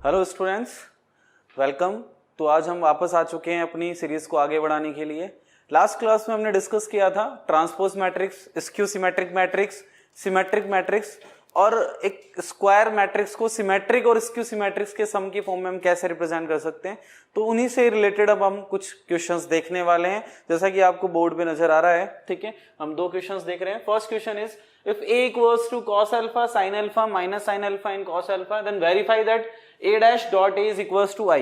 Hello students, welcome. तो आज हम वापस आ चुके हैं अपनी सीरीज को आगे बढ़ाने के लिए। लास्ट क्लास में हमने डिस्कस किया था transpose matrix, skew symmetric matrix, symmetric matrix और एक स्क्वायर मैट्रिक्स को सिमेट्रिक और स्क्यू सिमेट्रिक्स के सम की फॉर्म में हम कैसे रिप्रेजेंट कर सकते हैं। तो उन्हीं से रिलेटेड अब हम कुछ क्वेश्चंस देखने वाले हैं, जैसा कि आपको बोर्ड पे नजर आ रहा है। ठीक है, हम दो क्वेश्चंस देख रहे हैं। First question is if a equals to cos alpha sin alpha minus sin alpha in cos alpha then verify that a dash dot a is equals to I।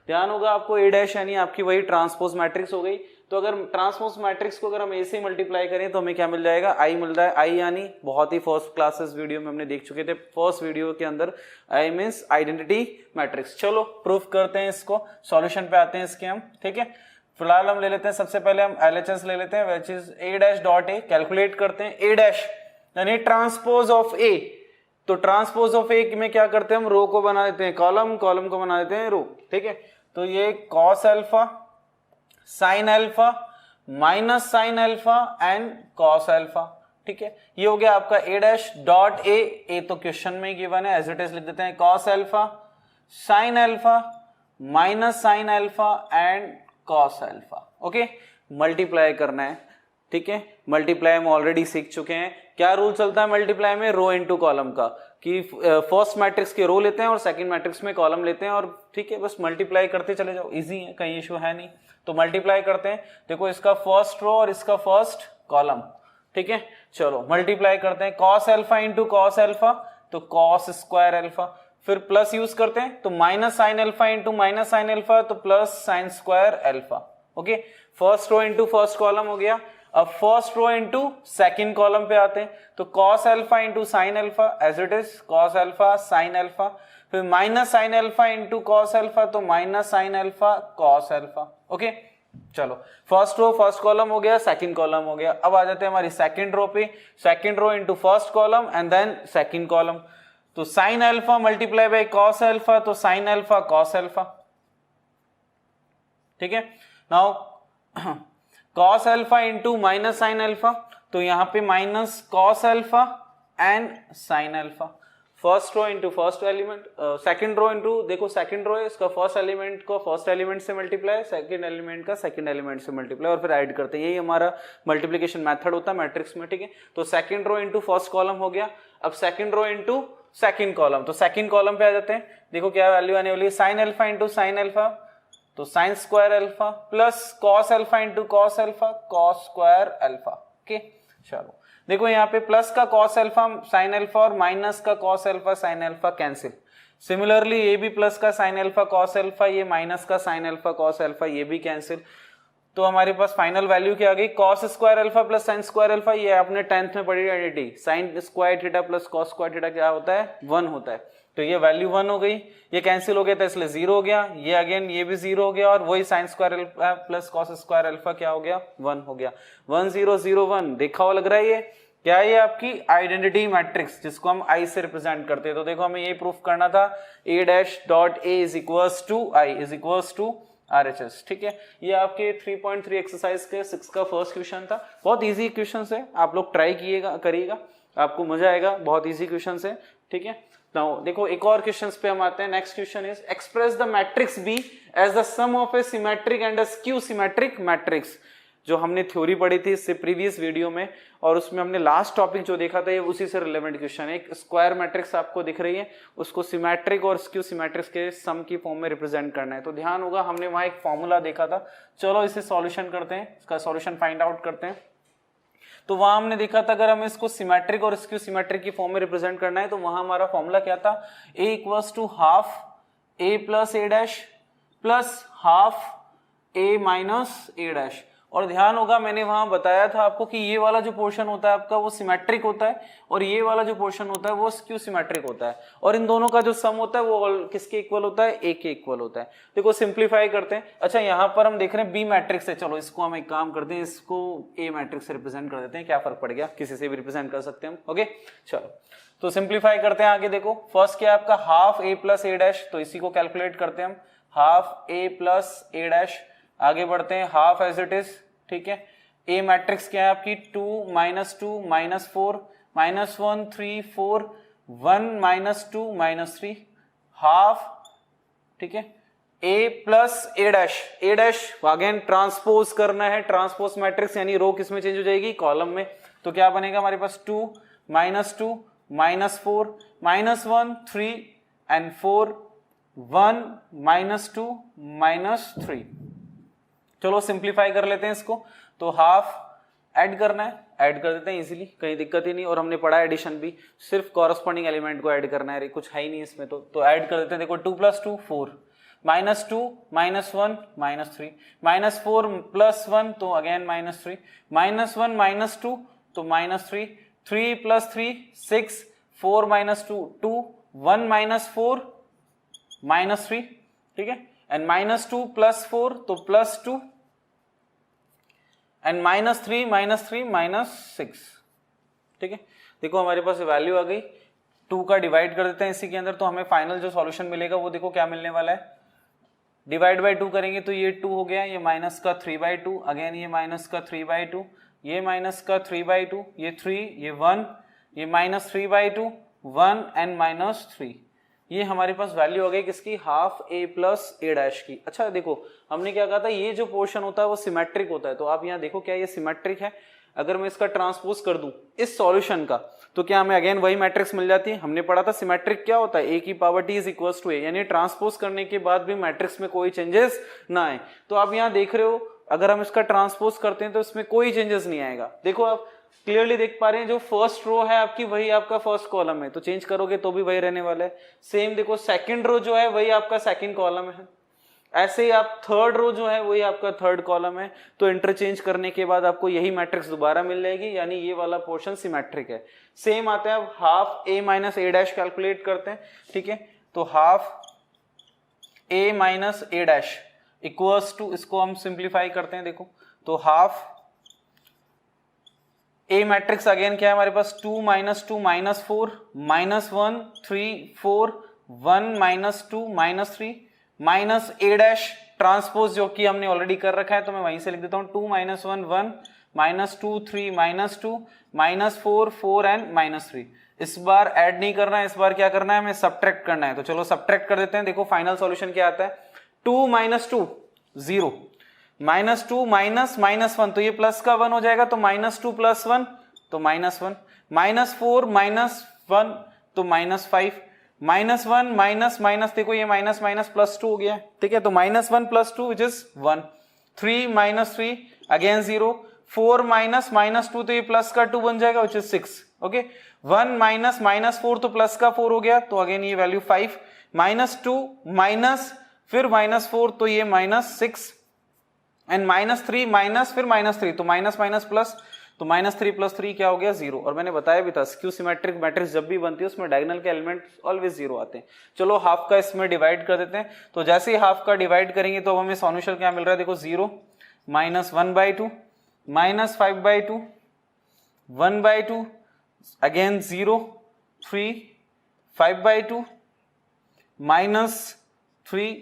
ध्यान होगा आपको, a dash यानी आपकी वही transpose matrix हो गई। तो अगर ट्रांसपोज मैट्रिक्स को अगर हम a से मल्टीप्लाई करें तो हमें क्या मिल जाएगा, I मिल रहा है। I यानी बहुत ही फर्स्ट क्लासेस वीडियो में हमने देख चुके थे, फर्स्ट वीडियो के अंदर I मींस आइडेंटिटी मैट्रिक्स। चलो प्रूफ करते हैं इसको, सॉल्यूशन पे आते हैं इसके हम। ठीक है, फिलहाल हम ले लेते हैं, सबसे पहले हम LHS ले लेते हैं, which is a dash dot a। Calculate करते हैं a dash यानी ट्रांसपोज ऑफ ए। तो ट्रांसपोज ऑफ ए में क्या करते हैं हम, रो को बना देते हैं कॉलम, कॉलम को बना देते हैं रो। ठीक है, तो ये cos alpha sine alpha minus sine alpha and cos alpha. ठीक है, ये हो गया आपका ए डैश डॉट ए तो क्वेश्चन में गिवन है, एज इट इज लिख देते हैं cos alpha sine alpha minus sine alpha and cos alpha. Okay, multiply करना है। ठीक है, मल्टीप्लाई हम ऑलरेडी सीख चुके हैं। क्या रूल चलता है मल्टीप्लाई में, रो इनटू कॉलम का, कि फर्स्ट मैट्रिक्स के रो लेते हैं और सेकंड मैट्रिक्स में कॉलम लेते हैं और ठीक है बस मल्टीप्लाई करते चले जाओ, इजी है, कहीं इशू है नहीं। तो मल्टीप्लाई करते हैं, देखो इसका फर्स्ट रो और इसका फर्स्ट कॉलम। ठीक है, चलो मल्टीप्लाई करते हैं, cos alpha into cos alpha तो कॉस स्क्वायर अल्फा, फिर प्लस यूज करते हैं तो minus sine alpha into minus sine alpha तो plus sine square alpha. Okay, first row into first column हो गया। अब first row into second column पे आते हैं, तो cos alpha into sine alpha as it is cos alpha sine alpha, फिर minus sine alpha into cos alpha तो minus sine alpha cos alpha. Okay, चलो फर्स्ट रो फर्स्ट कॉलम हो गया, second column हो गया। अब आ जाते हैं हमारी सेकंड रो पे, second row into first column and then second column. तो sine alpha multiply by cos alpha तो साइन अल्फा कॉस अल्फा। ठीक है, now cos alpha into minus sine alpha, तो यहां पे minus cos alpha and sine alpha. First row into first element, second row into, देखो second row है, इसका first element को फर्स्ट एलिमेंट से मल्टीप्लाई, सेकंड एलिमेंट का सेकंड एलिमेंट से मल्टीप्लाई और फिर ऐड करते हैं। यही हमारा मल्टीप्लिकेशन मेथड होता है मैट्रिक्स में। ठीक है, तो second row into first column हो गया। अब second row into second column, तो सेकंड कॉलम पे आ जाते हैं, देखो क्या वैल्यू आने वाली है, sine alpha into sine alpha तो sine square alpha plus cos alpha into cos alpha cos square alpha. Okay, चलो देखो यहाँ पे प्लस का कॉस अल्फा साइन अल्फा और माइनस का cos alpha sine alpha cancel. Similarly ये भी प्लस का साइन अल्फा कॉस अल्फा, ये माइनस का साइन अल्फा कॉस अल्फा, ये भी कैंसिल। तो हमारे पास फाइनल वैल्यू क्या आ गई, cos square alpha plus sine square alpha. ये आपने 10th में पढ़ी identity, sine square theta plus cos square theta क्या होता है, 1 होता है। तो ये वैल्यू 1 हो गई, ये कैंसिल हो गया था इसलिए 0 हो गया, ये अगेन ये भी 0 हो गया और वही sign square alpha plus cos square alpha क्या हो गया, 1 हो गया। 1 0 0 1 देखा हुआ लग रहा है ये क्या है, ये आपकी आइडेंटिटी मैट्रिक्स जिसको हम आई से रिप्रेजेंट करते हैं। तो देखो हमें ये प्रूफ करना था, a dash dot a is equals to i is equals to RHS। ठीक है, ये आपके 3.3 एक्सरसाइज के 6 का फर्स्ट क्वेश्चन था। बहुत इजी क्वेश्चन है, आप लोग ट्राई कीजिएगा, करिएगा, आपको मजा आएगा, बहुत इजी क्वेश्चन है। ठीक है, नाउ देखो एक और क्वेश्चंस पे हम आते हैं। Next question is express the matrix B as the sum of a symmetric and a skew symmetric matrix. जो हमने थ्योरी पढ़ी थी इससे प्रीवियस वीडियो में, और उसमें हमने लास्ट टॉपिक जो देखा था ये उसी से रिलेवेंट क्वेश्चन है। एक स्क्वायर मैट्रिक्स आपको दिख रही है, उसको सिमेट्रिक और स्क्यू सिमेट्रिक्स के सम की फॉर्म में रिप्रेजेंट करना है। तो ध्यान होगा हमने वहां एक फॉर्मूला देखा था, चलो इसे सॉल्यूशन करते हैं, इसका सॉल्यूशन फाइंड आउट करते हैं। तो वहां हमने देखा था अगर हमें इसको सिमेट्रिक और स्क्यू सिमेट्रिक की फॉर्म में रिप्रेजेंट करना है तो वहां हमारा फॉर्मूला क्या था, a equals to half a plus a dash plus half a minus a dash. और ध्यान होगा मैंने वहां बताया था आपको कि ये वाला जो पोर्शन होता है आपका वो सिमेट्रिक होता है और ये वाला जो पोर्शन होता है वो स्क्यू सिमेट्रिक होता है, और इन दोनों का जो सम होता है वो किसके इक्वल होता है, a के इक्वल होता है। देखो सिंप्लीफाई करते हैं। अच्छा यहाँ पर हम देख रहे हैं बी मैट्रिक्स है, चलो इसको हम एक काम करते हैं, इसको ए मैट्रिक्स से रिप्रेजेंट कर देते हैं, क्या फर्क पड़ गया, किसी से भी रिप्रेजेंट कर सकते हैं हम। ओके, चलो तो सिंप्लीफाई करते हैं आगे। देखो फर्स्ट क्या है आपका, half a plus a dash, तो इसी को कैलकुलेट करते हैं हम, half a plus a dash. आगे बढ़ते हैं, हाफ एज इट इज। ठीक है, ए मैट्रिक्स क्या है आपकी, 2 -2 -4 -1 3 4 1 -2 -3 हाफ ठीक है, ए प्लस ए डैश अगेन ट्रांसपोज करना है, ट्रांसपोज मैट्रिक्स यानी रो किस में चेंज हो जाएगी, कॉलम में। तो क्या बनेगा हमारे पास 2 -4 -1 3 एंड 4 1 -2 -3। चलो सिंप्लीफाई कर लेते हैं इसको। तो हाफ ऐड करना है, ऐड कर देते हैं इजीली, कहीं दिक्कत ही नहीं। और हमने पढ़ा एडिशन भी, सिर्फ कॉरस्पॉन्डिंग एलिमेंट को ऐड करना है, कुछ है ही नहीं इसमें। तो ऐड कर देते हैं। देखो 2 + 2 4 -2 -1 -3 -4 + 1 तो अगेन -3 -1 -2 तो -3 3 + 3 6 4 -2 2 1 -4 -3, ठीक है, एंड -2 + 4 तो +2 एंड -3 -6, ठीक है। देखो हमारे पास वैल्यू आ गई, 2 का डिवाइड कर देते हैं इसी के अंदर, तो हमें फाइनल जो सॉल्यूशन मिलेगा वो देखो क्या मिलने वाला है। डिवाइड बाय 2 करेंगे तो ये 2 हो गया, ये -3/2 अगेन, ये -3/2, ये -3/2, ये 3, ये 1, ये -3/2 1 एंड -3। ये हमारे पास वैल्यू आ गई किसकी, half a plus a dash की। अच्छा देखो हमने क्या कहा था, ये जो पोर्शन होता है वो सिमेट्रिक होता है। तो आप यहाँ देखो क्या ये सिमेट्रिक है। अगर मैं इसका ट्रांसपोज कर दूं इस सॉल्यूशन का तो क्या हमें अगेन वही मैट्रिक्स मिल जाती है। हमने पढ़ा था सिमेट्रिक क्या होता है, a की power t is equal to a, यानी ट्रांसपोज करने के बाद भी मैट्रिक्स में कोई चेंजेस ना आए। तो आप यहाँ देख रहे हो अगर हम इसका ट्रांसपोज करते हैं तो इसमें कोई चेंजेस नहीं आएगा। देखो आप क्लियरली देख पा रहे हैं, जो फर्स्ट रो है आपकी वही आपका फर्स्ट कॉलम है, तो चेंज करोगे तो भी वही रहने वाला है। सेम देखो सेकंड रो जो है वही आपका सेकंड कॉलम है, ऐसे ही आप थर्ड रो जो है वही आपका थर्ड कॉलम है। तो इंटरचेंज करने के बाद आपको यही मैट्रिक्स दोबारा मिल जाएगी, यानी ये वाला पोर्शन सिमेट्रिक है। सेम आता है, अब half a minus a dash calculate करते हैं, ठीक है। तो half a minus a dash equals to, इसको हम सिंप्लीफाई करते हैं। देखो तो हाफ a मैट्रिक्स अगेन क्या है हमारे पास, 2 -2 -4 -1 3 4 1 -2 -3 माइनस a डैश ट्रांसपोज जो कि हमने ऑलरेडी कर रखा है, तो मैं वहीं से लिख देता हूं 2 -1 1 -2 3 -2 -4 4 एंड -3। इस बार ऐड नहीं करना है, इस बार क्या करना है, हमें सब्ट्रैक्ट करना है। तो चलो सब्ट्रैक्ट कर देते हैं। देखो फाइनल सॉल्यूशन क्या आता है, 2 -2 0 -2 -1 तो ये प्लस का 1 हो जाएगा, तो -2 + 1 तो -1 -4 -1 तो -5 -1 माइनस देखो ये माइनस +2 हो गया, ठीक है। तो -1 + 2 विच इज 1 3 -3 अगेन 0 4 -2 तो ये प्लस का 2 बन जाएगा विच इज 6, ओके। 1 -4 तो प्लस का 4 हो गया, तो अगेन ये वैल्यू 5 -2 माइनस फिर -4 तो ये -6 एंड -3 फिर -3 तो माइनस प्लस, तो -3 + 3 क्या हो गया 0। और मैंने बताया भी था स्क्यू सिमेट्रिक मैट्रिक्स जब भी बनती है उसमें डायगोनल के एलिमेंट ऑलवेज 0 आते हैं। चलो हाफ का इसमें डिवाइड कर देते हैं। तो जैसे ही हाफ का डिवाइड करेंगे तो अब हमें सॉल्यूशन क्या मिल रहा है, देखो 0 -1/2 -5/2 1/2 अगेन 0 3 5/2 -3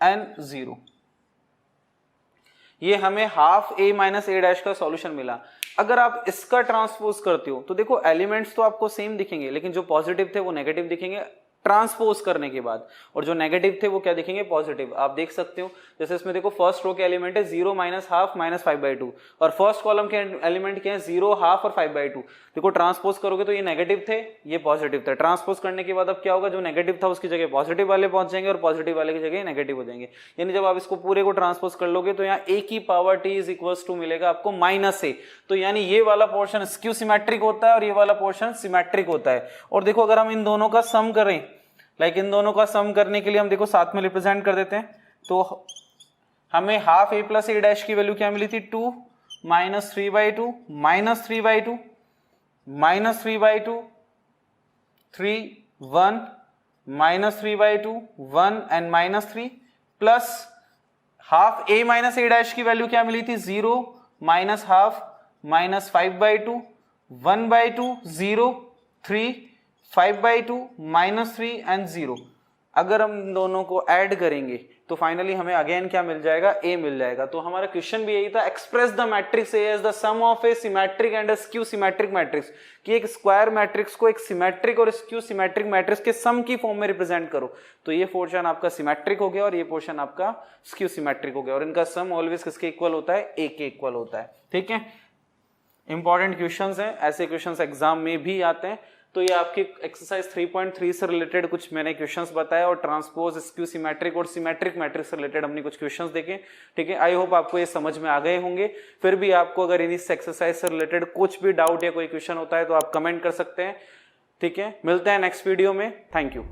एंड 0। ये हमें half a minus a dash का सॉल्यूशन मिला। अगर आप इसका ट्रांसपोज करते हो तो देखो एलिमेंट्स तो आपको सेम दिखेंगे, लेकिन जो पॉजिटिव थे वो नेगेटिव दिखेंगे ट्रांसपोज करने के बाद, और जो नेगेटिव थे वो क्या दिखेंगे, पॉजिटिव। आप देख सकते हो जैसे इसमें देखो फर्स्ट रो के एलिमेंट है 0 -1/2 -5/2 और फर्स्ट कॉलम के एलिमेंट क्या है 0 1/2 और 5/2। देखो ट्रांसपोज करोगे तो ये नेगेटिव थे ये पॉजिटिव थे, ट्रांसपोज करने के बाद अब क्या होगा, जो नेगेटिव था उसकी जगह पॉजिटिव वाले पहुंच जाएंगे और पॉजिटिव वाले की जगह नेगेटिव हो जाएंगे। यानी जब आप इसको पूरे को ट्रांसपोज कर लोगे तो यहाँ a की power t is equals to मिलेगा आपको -a। तो यानी ये वाला पोर्शन स्क्यू सिमेट्रिक होता है और ये वाला पोर्शन सिमेट्रिक होता है। और देखो अगर हम इन दोनों का सम करें, इन दोनों का सम करने के लिए हम देखो साथ में रिप्रेजेंट कर देते हैं, तो हमें half a plus a dash की वैल्यू क्या मिली थी, 2 -3/2 -3/2 -3/2 3 1 -3/2 1 and -3 plus half a minus a dash की वैल्यू क्या मिली थी, 0 -1/2 -5/2 1/2 0 3 5/2 -3 एंड 0। अगर हम दोनों को ऐड करेंगे तो फाइनली हमें अगेन क्या मिल जाएगा, ए मिल जाएगा। तो हमारा क्वेश्चन भी यही था, express the matrix A as the sum of a symmetric and a skew symmetric matrix, कि एक स्क्वायर मैट्रिक्स को एक सिमेट्रिक और स्क्यू सिमेट्रिक मैट्रिक्स के सम की फॉर्म में रिप्रेजेंट करो। तो ये पोर्शन आपका सिमेट्रिक हो गया और ये पोर्शन आपका स्क्यू सिमेट्रिक हो गया, और इनका सम ऑलवेज किसके इक्वल होता है, ए के इक्वल होता है। ठीक है, इंपॉर्टेंट क्वेश्चंस हैं, ऐसे क्वेश्चंस एग्जाम में भी आते हैं। तो ये आपकी एक्सरसाइज 3.3 से रिलेटेड कुछ मैंने क्वेश्चंस बताए, और ट्रांसपोज, स्क्यू सिमेट्रिक और सिमेट्रिक मैट्रिक्स से रिलेटेड हमने कुछ क्वेश्चंस देखे। ठीक है, आई होप आपको ये समझ में आ गए होंगे। फिर भी आपको अगर इस एक्सरसाइज से रिलेटेड कुछ भी डाउट या कोई क्वेश्चन होता है तो आप कमेंट कर सकते हैं। ठीक है, मिलते हैं नेक्स्ट वीडियो में। Thank you.